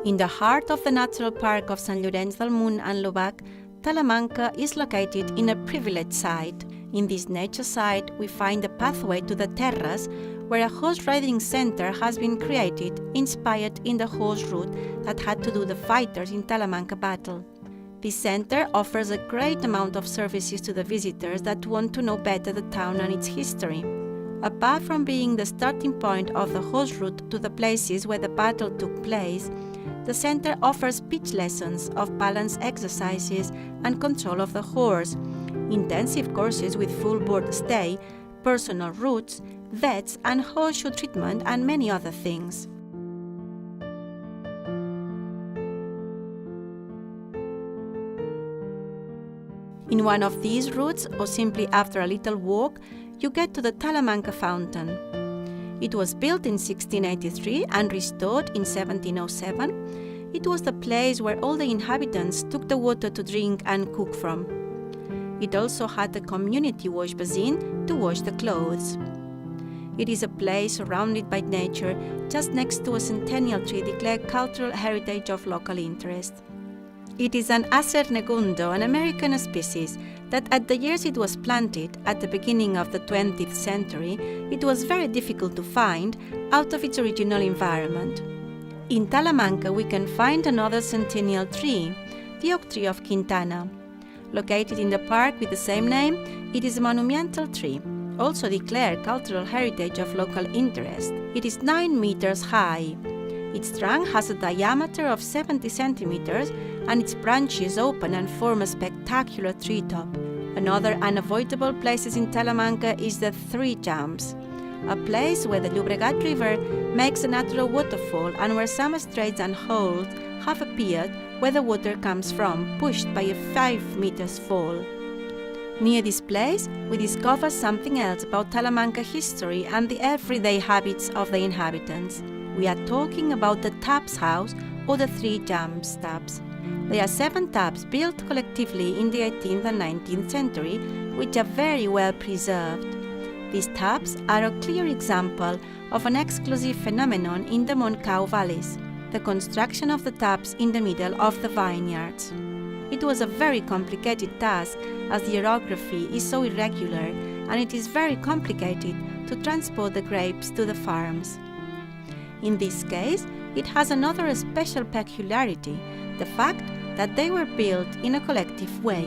In the heart of the Natural Park of Sant Llorenç del Munt and l'Obac, Talamanca is located in a privileged site. In this nature site, we find the pathway to the terrace, where a horse riding center has been created, inspired in the horse route that had to do the fighters in Talamanca battle. This center offers a great amount of services to the visitors that want to know better the town and its history. Apart from being the starting point of the horse route to the places where the battle took place, the center offers speech lessons of balance exercises and control of the horse, intensive courses with full board stay, personal routes, vets and horseshoe treatment, and many other things. In one of these routes, or simply after a little walk, you get to the Talamanca Fountain. It was built in 1683 and restored in 1707. It was the place where all the inhabitants took the water to drink and cook from. It also had a community wash basin to wash the clothes. It is a place surrounded by nature, just next to a centennial tree declared cultural heritage of local interest. It is an Acer negundo, an American species, that at the years it was planted, at the beginning of the 20th century, it was very difficult to find out of its original environment. In Talamanca we can find another centennial tree, the oak tree of Quintana. Located in the park with the same name, it is a monumental tree, also declared cultural heritage of local interest. It is 9 meters high. Its trunk has a diameter of 70 centimeters and its branches open and form a spectacular treetop. Another unavoidable place in Talamanca is the Three Jumps, a place where the Llobregat River makes a natural waterfall and where some straits and holes have appeared where the water comes from, pushed by a 5 meters fall. Near this place, we discover something else about Talamanca history and the everyday habits of the inhabitants. We are talking about the Taps House or the Three Jumps Taps. There are 7 taps built collectively in the 18th and 19th century, which are very well preserved. These taps are a clear example of an exclusive phenomenon in the Montcau valleys, the construction of the taps in the middle of the vineyards. It was a very complicated task as the orography is so irregular and it is very complicated to transport the grapes to the farms. In this case, it has another special peculiarity, the fact that they were built in a collective way.